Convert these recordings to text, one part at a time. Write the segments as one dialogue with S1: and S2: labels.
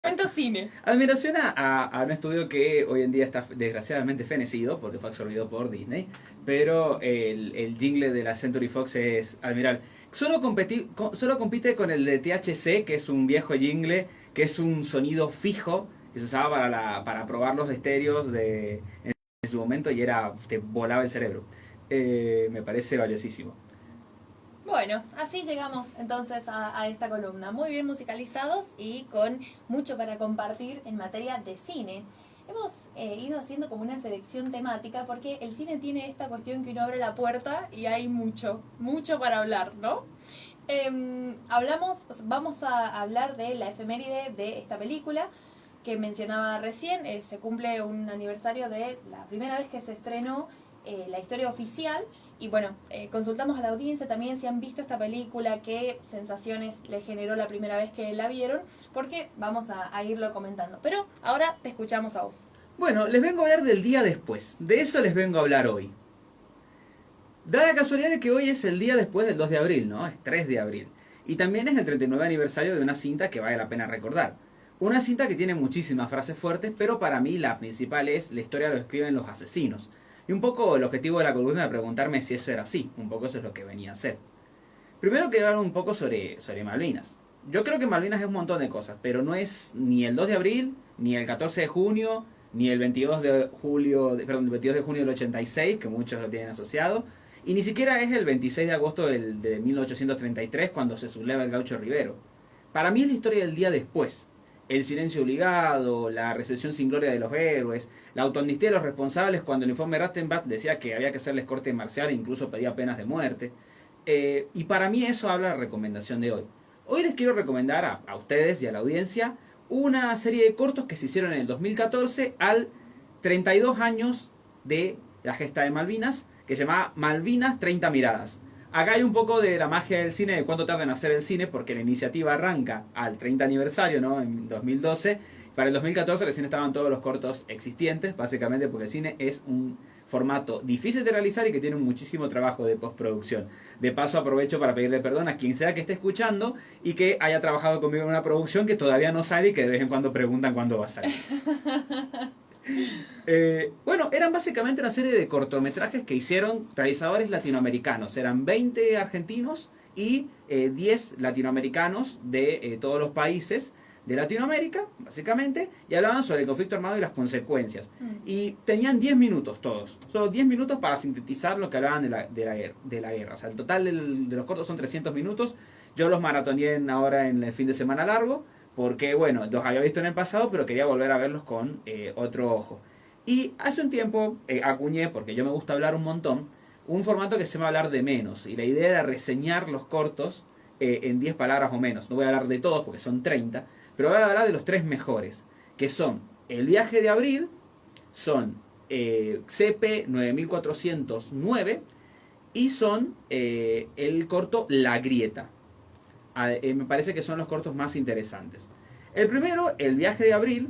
S1: Momento cine.
S2: Admiración a un estudio que hoy en día está desgraciadamente fenecido porque fue absorbido por Disney, pero el jingle de la Century Fox es admirable. Solo compite con el de THC, que es un viejo jingle, que es un sonido fijo que se usaba para probar los estéreos en su momento y te volaba el cerebro. Me parece valiosísimo.
S1: Bueno, así llegamos entonces a esta columna. Muy bien musicalizados y con mucho para compartir en materia de cine. Hemos ido haciendo como una selección temática porque el cine tiene esta cuestión que uno abre la puerta y hay mucho para hablar, ¿no? Vamos a hablar de la efeméride de esta película que mencionaba recién. Se cumple un aniversario de la primera vez que se estrenó la historia oficial. Y bueno, consultamos a la audiencia también si han visto esta película, qué sensaciones les generó la primera vez que la vieron, porque vamos a irlo comentando. Pero ahora te escuchamos a vos.
S2: Bueno, les vengo a hablar del día después. De eso les vengo a hablar hoy. Da la casualidad de que hoy es el día después del 2 de abril, ¿no? Es 3 de abril. Y también es el 39 aniversario de una cinta que vale la pena recordar. Una cinta que tiene muchísimas frases fuertes, pero para mí la principal es la historia lo escriben los asesinos. Y un poco el objetivo de la columna es preguntarme si eso era así. Un poco eso es lo que venía a hacer. Primero quiero hablar un poco sobre Malvinas. Yo creo que Malvinas es un montón de cosas, pero no es ni el 2 de abril, ni el 14 de junio, ni el 22 de junio del 86, que muchos lo tienen asociado, y ni siquiera es el 26 de agosto de 1833, cuando se subleva el Gaucho Rivero. Para mí es la historia del día después. El silencio obligado, la resurrección sin gloria de los héroes, la autoamnistía de los responsables cuando el informe Rastenbach decía que había que hacerles corte marcial e incluso pedía penas de muerte. Y para mí eso habla de la recomendación de hoy. Hoy les quiero recomendar a ustedes y a la audiencia una serie de cortos que se hicieron en el 2014 al 32 años de la gesta de Malvinas, que se llama Malvinas 30 miradas. Acá hay un poco de la magia del cine, de cuánto tarda en hacer el cine, porque la iniciativa arranca al 30 aniversario, ¿no? En 2012. Para el 2014 recién estaban todos los cortos existentes, básicamente porque el cine es un formato difícil de realizar y que tiene muchísimo trabajo de postproducción. De paso aprovecho para pedirle perdón a quien sea que esté escuchando y que haya trabajado conmigo en una producción que todavía no sale y que de vez en cuando preguntan cuándo va a salir. Bueno, eran básicamente una serie de cortometrajes que hicieron realizadores latinoamericanos. Eran 20 argentinos y 10 latinoamericanos de todos los países de Latinoamérica, básicamente, y hablaban sobre el conflicto armado y las consecuencias. Y tenían 10 minutos todos, solo 10 minutos para sintetizar lo que hablaban de la guerra. O sea, el total de los cortos son 300 minutos. Yo los maratoneé ahora en el fin de semana largo, porque, bueno, los había visto en el pasado, pero quería volver a verlos con otro ojo. Y hace un tiempo acuñé, porque yo me gusta hablar un montón, un formato que se llama hablar de menos. Y la idea era reseñar los cortos en 10 palabras o menos. No voy a hablar de todos porque son 30, pero voy a hablar de los 3 mejores, que son El viaje de abril, son CP 9409 y son el corto La grieta. Me parece que son los cortos más interesantes. El primero, El viaje de abril,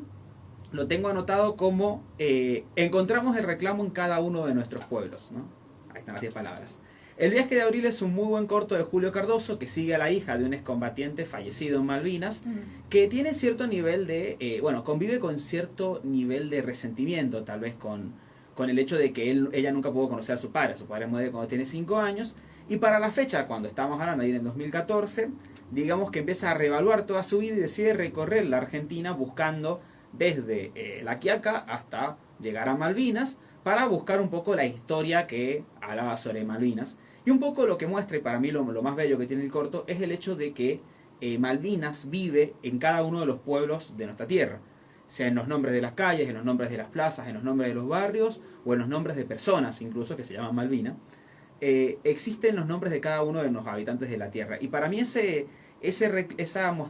S2: lo tengo anotado como encontramos el reclamo en cada uno de nuestros pueblos, ¿no? Ahí están las 10 palabras. El viaje de abril es un muy buen corto de Julio Cardoso que sigue a la hija de un excombatiente fallecido en Malvinas, que tiene cierto nivel de, convive con cierto nivel de resentimiento, tal vez con el hecho de que ella nunca pudo conocer a su padre muere cuando tiene 5 años, y para la fecha, cuando estamos hablando ahí en el 2014, digamos que empieza a reevaluar toda su vida y decide recorrer la Argentina buscando desde La Quiaca hasta llegar a Malvinas, para buscar un poco la historia que hablaba sobre Malvinas. Y un poco lo que muestra, y para mí lo más bello que tiene el corto, es el hecho de que Malvinas vive en cada uno de los pueblos de nuestra tierra. Sea en los nombres de las calles, en los nombres de las plazas, en los nombres de los barrios, o en los nombres de personas incluso, que se llaman Malvina. Existen los nombres de cada uno de los habitantes de la tierra. Y para mí esa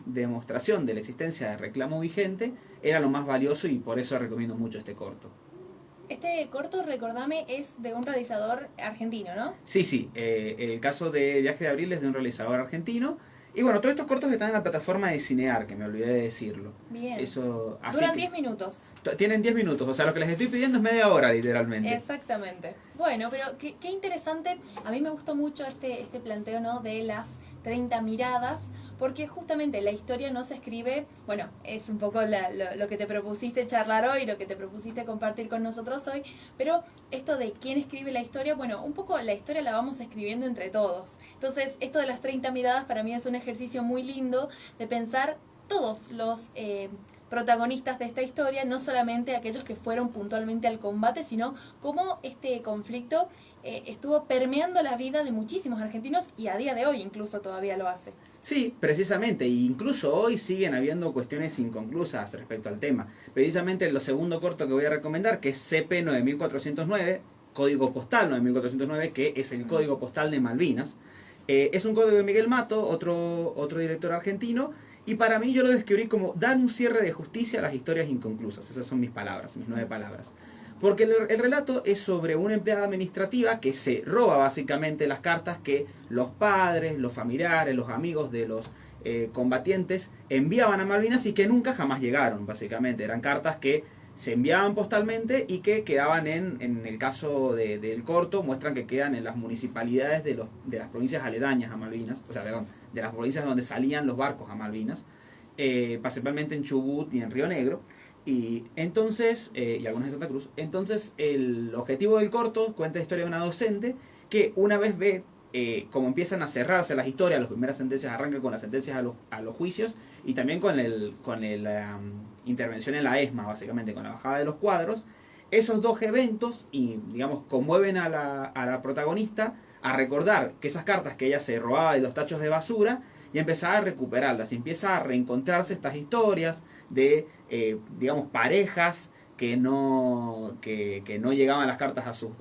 S2: demostración de la existencia de reclamo vigente era lo más valioso, y por eso recomiendo mucho este corto.
S1: Este corto, recordame, es de un realizador argentino, ¿no?
S2: Sí. El caso de Viaje de Abril es de un realizador argentino. Y bueno, todos estos cortos están en la plataforma de Cinear, que me olvidé de decirlo.
S1: Bien.
S2: Duran
S1: 10 minutos.
S2: Tienen 10 minutos, o sea, lo que les estoy pidiendo es media hora, literalmente.
S1: Exactamente. Bueno, pero qué interesante. A mí me gustó mucho este planteo, ¿no?, de las 30 miradas, porque justamente la historia no se escribe, bueno, es un poco lo que te propusiste charlar hoy, lo que te propusiste compartir con nosotros hoy, pero esto de quién escribe la historia, bueno, un poco la historia la vamos escribiendo entre todos. Entonces, esto de las 30 miradas para mí es un ejercicio muy lindo de pensar todos los protagonistas de esta historia, no solamente aquellos que fueron puntualmente al combate, sino cómo este conflicto estuvo permeando la vida de muchísimos argentinos y a día de hoy incluso todavía lo hace.
S2: Sí, precisamente, e incluso hoy siguen habiendo cuestiones inconclusas respecto al tema. Precisamente lo segundo corto que voy a recomendar, que es CP 9409, código postal 9409, que es el código postal de Malvinas. Es un código de Miguel Mato, otro director argentino, y para mí yo lo describí como dar un cierre de justicia a las historias inconclusas. Esas son mis palabras, mis 9 palabras. Porque el relato es sobre una empleada administrativa que se roba básicamente las cartas que los padres, los familiares, los amigos de los combatientes enviaban a Malvinas y que nunca jamás llegaron, básicamente. Eran cartas que se enviaban postalmente y que quedaban en el caso del corto, muestran que quedan en las municipalidades de las provincias aledañas a Malvinas, o sea, perdón, de las provincias donde salían los barcos a Malvinas, principalmente en Chubut y en Río Negro. Y entonces, y algunas de Santa Cruz. Entonces, el objetivo del corto cuenta la historia de una docente que una vez ve cómo empiezan a cerrarse las historias, las primeras sentencias arrancan con las sentencias a los juicios y también con la intervención en la ESMA, básicamente, con la bajada de los cuadros. Esos dos eventos, y digamos, conmueven a la protagonista a recordar que esas cartas que ella se robaba de los tachos de basura y empezar a recuperarlas, y empieza a reencontrarse estas historias de, digamos, parejas que no llegaban las cartas a sus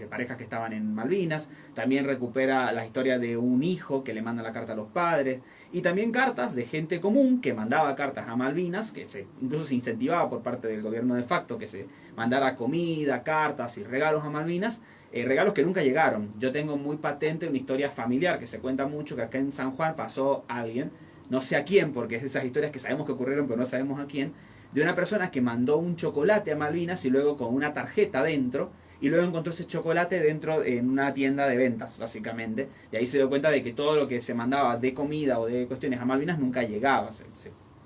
S2: parejas que estaban en Malvinas. También recupera la historia de un hijo que le manda la carta a los padres, y también cartas de gente común que mandaba cartas a Malvinas, que incluso se incentivaba por parte del gobierno de facto que se mandara comida, cartas y regalos a Malvinas. Regalos que nunca llegaron. Yo tengo muy patente una historia familiar que se cuenta mucho, que acá en San Juan pasó alguien, no sé a quién, porque es de esas historias que sabemos que ocurrieron pero no sabemos a quién, de una persona que mandó un chocolate a Malvinas y luego con una tarjeta dentro, y luego encontró ese chocolate dentro en una tienda de ventas, básicamente, y ahí se dio cuenta de que todo lo que se mandaba de comida o de cuestiones a Malvinas nunca llegaba, se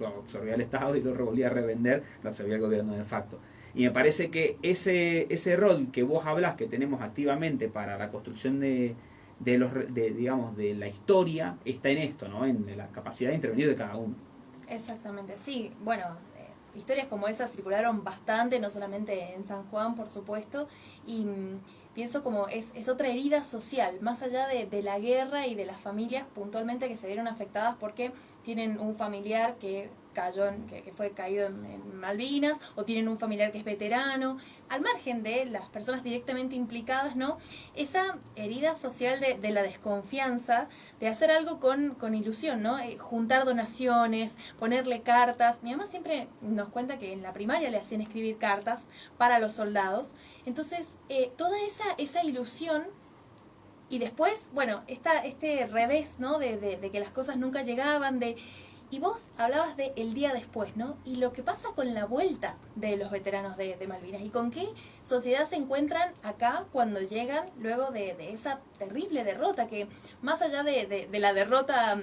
S2: lo absorbía el Estado y lo volvía a revender, lo absorbía el gobierno de facto. Y me parece que ese rol que vos hablás, que tenemos activamente para la construcción de la historia, está en esto, ¿no? En la capacidad de intervenir de cada uno.
S1: Exactamente, sí. Bueno, historias como esas circularon bastante, no solamente en San Juan, por supuesto, y pienso como es otra herida social, más allá de la guerra y de las familias puntualmente que se vieron afectadas porque tienen un familiar que que fue caído en Malvinas, o tienen un familiar que es veterano, al margen de las personas directamente implicadas, ¿no? Esa herida social de la desconfianza, de hacer algo con ilusión, ¿no? Juntar donaciones, ponerle cartas. Mi mamá siempre nos cuenta que en la primaria le hacían escribir cartas para los soldados. Entonces, toda esa ilusión. Y después, bueno, este revés, ¿no? De que las cosas nunca llegaban, y vos hablabas de el día después, ¿no? Y lo que pasa con la vuelta de los veteranos de Malvinas, y con qué sociedad se encuentran acá cuando llegan luego de esa terrible derrota, que más allá de la derrota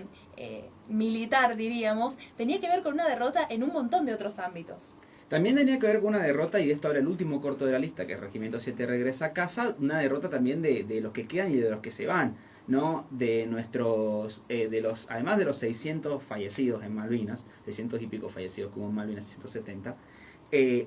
S1: militar, diríamos, tenía que ver con una derrota en un montón de otros ámbitos.
S2: También tenía que ver con una derrota, y de esto ahora el último corto de la lista, que es Regimiento 7 regresa a casa, una derrota también de los que quedan y de los que se van, ¿no? De nuestros, además de los 600 fallecidos en Malvinas, 600 y pico fallecidos como en Malvinas, 670,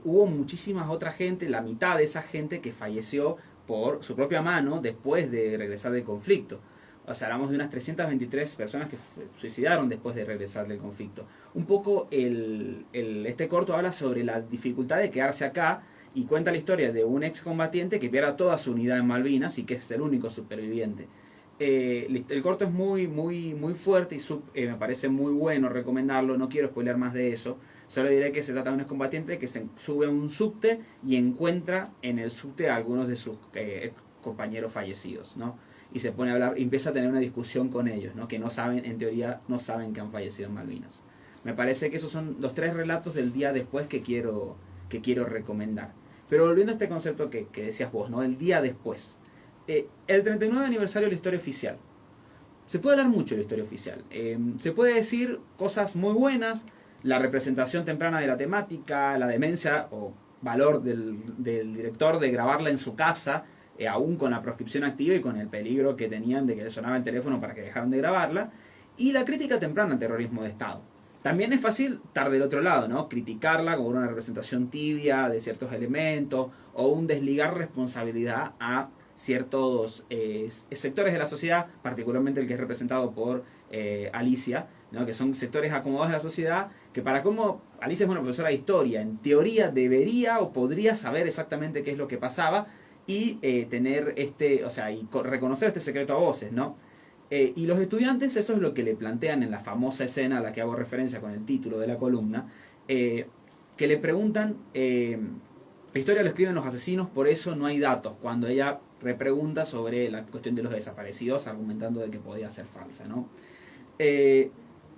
S2: hubo muchísimas otra gente, la mitad de esa gente que falleció por su propia mano después de regresar del conflicto. O sea, hablamos de unas 323 personas que suicidaron después de regresar del conflicto. Un poco este corto habla sobre la dificultad de quedarse acá, y cuenta la historia de un excombatiente que pierde toda su unidad en Malvinas y que es el único superviviente. El corto es muy, muy, muy fuerte y me parece muy bueno recomendarlo. No quiero spoilear más de eso. Solo diré que se trata de un excombatiente que se sube a un subte y encuentra en el subte a algunos de sus compañeros fallecidos, ¿no? Y se pone a hablar, y empieza a tener una discusión con ellos, ¿no? Que no saben, en teoría, no saben que han fallecido en Malvinas. Me parece que esos son los 3 relatos del día después que quiero recomendar. Pero volviendo a este concepto que decías vos, ¿no? El día después. El 39 aniversario de la historia oficial. se puede hablar mucho de la historia oficial. Se puede decir cosas muy buenas, la representación temprana de la temática, la demencia o valor del director de grabarla en su casa, aún con la proscripción activa y con el peligro que tenían de que le sonaba el teléfono para que dejaran de grabarla, y la crítica temprana al terrorismo de Estado. También es fácil estar del otro lado, ¿no? Criticarla como una representación tibia de ciertos elementos o un desligar responsabilidad a ciertos sectores de la sociedad, particularmente el que es representado por Alicia, ¿no? Que son sectores acomodados de la sociedad, que para cómo Alicia es una profesora de historia, en teoría debería o podría saber exactamente qué es lo que pasaba y tener reconocer este secreto a voces, ¿no? Y los estudiantes, eso es lo que le plantean en la famosa escena a la que hago referencia con el título de la columna, que le preguntan, la historia lo escriben los asesinos, por eso no hay datos, cuando ella repregunta sobre la cuestión de los desaparecidos, argumentando de que podía ser falsa, ¿no?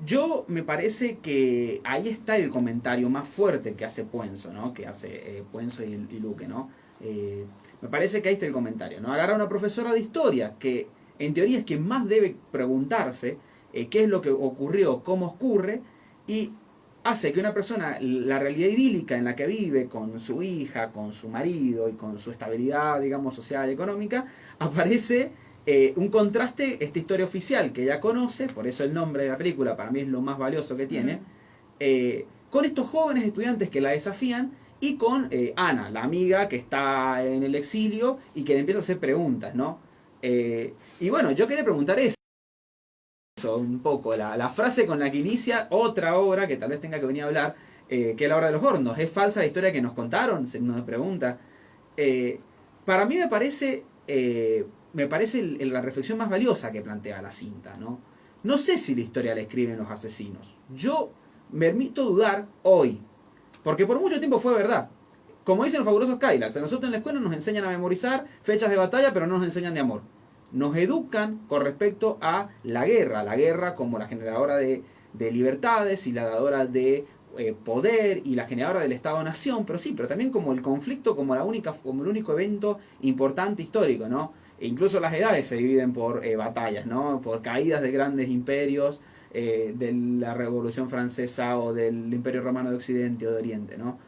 S2: Yo me parece que ahí está el comentario más fuerte que hace Puenzo, ¿no? Que hace Puenzo y Luque, ¿no? Me parece que ahí está el comentario, ¿no? Agarra a una profesora de historia que en teoría es quien más debe preguntarse qué es lo que ocurrió, cómo ocurre, y hace que una persona, la realidad idílica en la que vive con su hija, con su marido y con su estabilidad, digamos, social y económica, aparece un contraste, esta historia oficial que ella conoce, por eso el nombre de la película para mí es lo más valioso que tiene, con estos jóvenes estudiantes que la desafían y con Ana, la amiga que está en el exilio y que le empieza a hacer preguntas, ¿no? Y bueno, yo quería preguntar eso un poco, la frase con la que inicia otra obra que tal vez tenga que venir a hablar, que es La Hora de los Hornos. ¿Es falsa la historia que nos contaron? Se nos pregunta. Para mí me parece la reflexión más valiosa que plantea la cinta, ¿no? No sé si la historia la escriben los asesinos. Yo me permito dudar hoy, porque por mucho tiempo fue verdad. Como dicen los fabulosos Cadillacs, a nosotros en la escuela nos enseñan a memorizar fechas de batalla, pero no nos enseñan de amor. Nos educan con respecto a la guerra como la generadora de libertades y la dadora de poder y la generadora del Estado-Nación, pero también como el conflicto, como el único evento importante histórico, ¿no? E incluso las edades se dividen por batallas, ¿no? Por caídas de grandes imperios, de la Revolución Francesa o del Imperio Romano de Occidente o de Oriente, ¿no?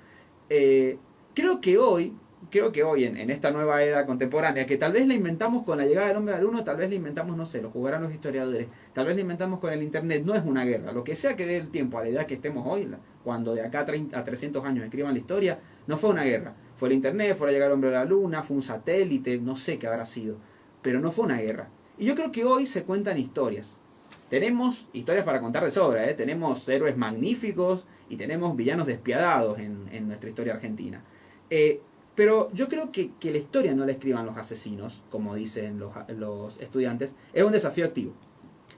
S2: Creo que hoy en esta nueva era contemporánea, que tal vez la inventamos con la llegada del hombre a la luna, tal vez la inventamos, no sé, lo jugarán los historiadores, tal vez la inventamos con el internet, no es una guerra. Lo que sea que dé el tiempo a la edad que estemos hoy, cuando de acá a 300 años escriban la historia, no fue una guerra. Fue el internet, fue la llegada del hombre a la luna, fue un satélite, no sé qué habrá sido, pero no fue una guerra. Y yo creo que hoy se cuentan historias. Tenemos historias para contar de sobra, tenemos héroes magníficos y tenemos villanos despiadados en nuestra historia argentina. Pero yo creo que la historia no la escriban los asesinos, como dicen los estudiantes, es un desafío activo.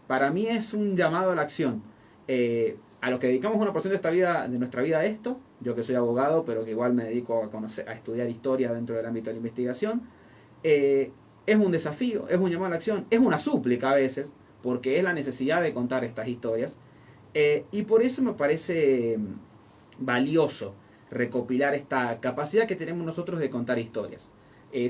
S2: Para mí es un llamado a la acción. A los que dedicamos una porción de nuestra vida a esto, yo que soy abogado, pero que igual me dedico a estudiar historia dentro del ámbito de la investigación, es un desafío, es un llamado a la acción, es una súplica a veces, porque es la necesidad de contar estas historias. Y por eso me parece valioso recopilar esta capacidad que tenemos nosotros de contar historias.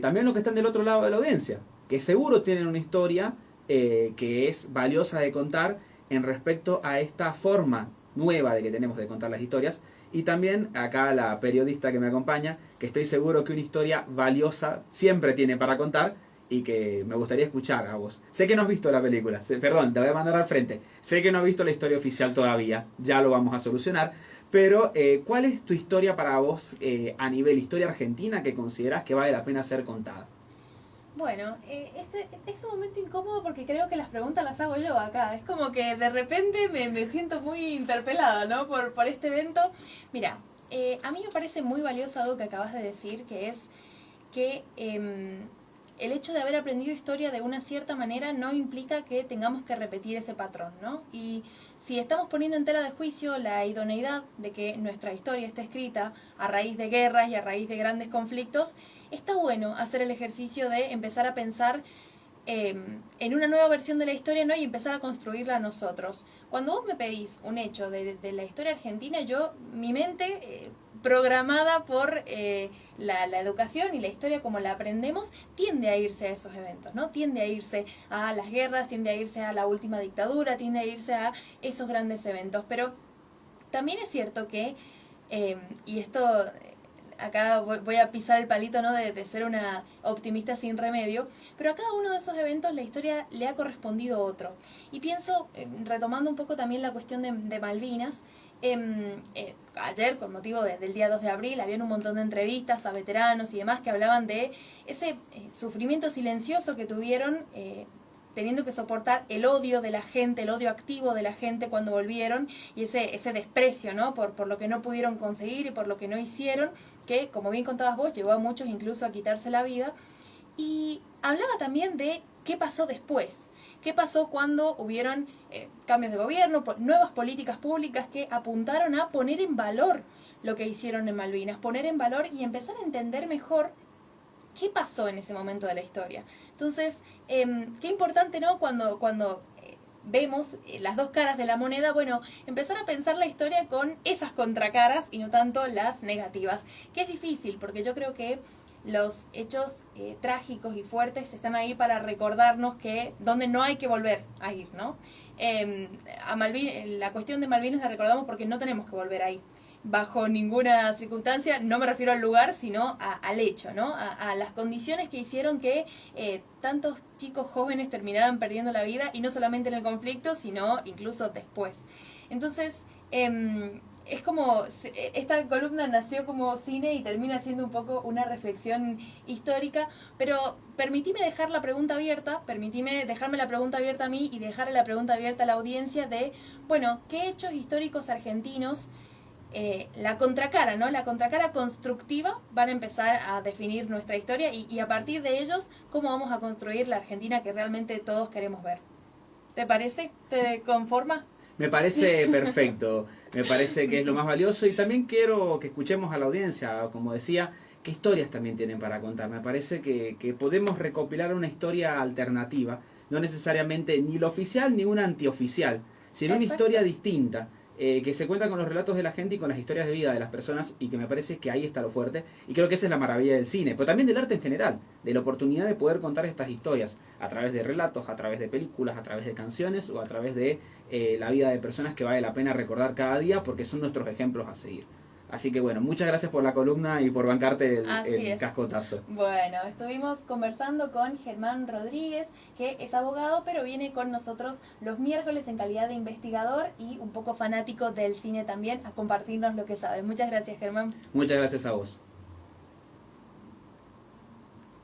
S2: También los que están del otro lado de la audiencia, que seguro tienen una historia que es valiosa de contar en respecto a esta forma nueva de que tenemos de contar las historias. Y también acá la periodista que me acompaña, que estoy seguro que una historia valiosa siempre tiene para contar y que me gustaría escuchar a vos. Sé que no has visto la película, perdón, te voy a mandar al frente. Sé que no has visto la historia oficial todavía, ya lo vamos a solucionar. Pero, ¿cuál es tu historia para vos a nivel historia argentina que considerás que vale la pena ser contada?
S1: Bueno, este es un momento incómodo porque creo que las preguntas las hago yo acá. Es como que de repente me siento muy interpelada, ¿no? por este evento. Mira, a mí me parece muy valioso algo que acabas de decir, que es que el hecho de haber aprendido historia de una cierta manera no implica que tengamos que repetir ese patrón, ¿no? Y si estamos poniendo en tela de juicio la idoneidad de que nuestra historia esté escrita a raíz de guerras y a raíz de grandes conflictos, está bueno hacer el ejercicio de empezar a pensar en una nueva versión de la historia, ¿no? Y empezar a construirla nosotros. Cuando vos me pedís un hecho de la historia argentina, mi mente programada por la educación y la historia como la aprendemos, tiende a irse a esos eventos, ¿no? Tiende a irse a las guerras, tiende a irse a la última dictadura, tiende a irse a esos grandes eventos. Pero también es cierto que, y esto acá voy a pisar el palito, ¿no? De ser una optimista sin remedio, pero a cada uno de esos eventos la historia le ha correspondido otro. Y pienso, retomando un poco también la cuestión de Malvinas, ayer, con motivo del día 2 de abril, habían un montón de entrevistas a veteranos y demás que hablaban de ese sufrimiento silencioso que tuvieron teniendo que soportar el odio de la gente, el odio activo de la gente cuando volvieron, y ese desprecio, ¿no? Por lo que no pudieron conseguir y por lo que no hicieron, que, como bien contabas vos, llevó a muchos incluso a quitarse la vida. Y hablaba también de qué pasó después. ¿Qué pasó cuando hubieron cambios de gobierno, nuevas políticas públicas que apuntaron a poner en valor lo que hicieron en Malvinas, poner en valor y empezar a entender mejor qué pasó en ese momento de la historia? Entonces, qué importante, ¿no? Cuando vemos las dos caras de la moneda, bueno, empezar a pensar la historia con esas contracaras y no tanto las negativas, que es difícil, porque yo creo que los hechos trágicos y fuertes están ahí para recordarnos que donde no hay que volver a ir, ¿no? La cuestión de Malvinas la recordamos porque no tenemos que volver ahí bajo ninguna circunstancia. No me refiero al lugar, sino al hecho, ¿no? A las condiciones que hicieron que tantos chicos jóvenes terminaran perdiendo la vida, y no solamente en el conflicto, sino incluso después. Entonces, es como, esta columna nació como cine y termina siendo un poco una reflexión histórica, pero permitime dejarme la pregunta abierta a mí y dejarle la pregunta abierta a la audiencia de, bueno, ¿qué hechos históricos argentinos, la contracara, ¿no? La contracara constructiva, van a empezar a definir nuestra historia y a partir de ellos, cómo vamos a construir la Argentina que realmente todos queremos ver? ¿Te parece? ¿Te conforma?
S2: Me parece perfecto, me parece que es lo más valioso, y también quiero que escuchemos a la audiencia, como decía, qué historias también tienen para contar. Me parece que podemos recopilar una historia alternativa, no necesariamente ni la oficial ni una antioficial, sino una historia distinta, que se cuenta con los relatos de la gente y con las historias de vida de las personas, y que me parece que ahí está lo fuerte, y creo que esa es la maravilla del cine, pero también del arte en general, de la oportunidad de poder contar estas historias a través de relatos, a través de películas, a través de canciones o a través de la vida de personas que vale la pena recordar cada día porque son nuestros ejemplos a seguir. Así que bueno, muchas gracias por la columna y por bancarte el cascotazo.
S1: Bueno, estuvimos conversando con Germán Rodríguez, que es abogado, pero viene con nosotros los miércoles en calidad de investigador y un poco fanático del cine también, a compartirnos lo que sabe. Muchas gracias, Germán.
S2: Muchas gracias a vos.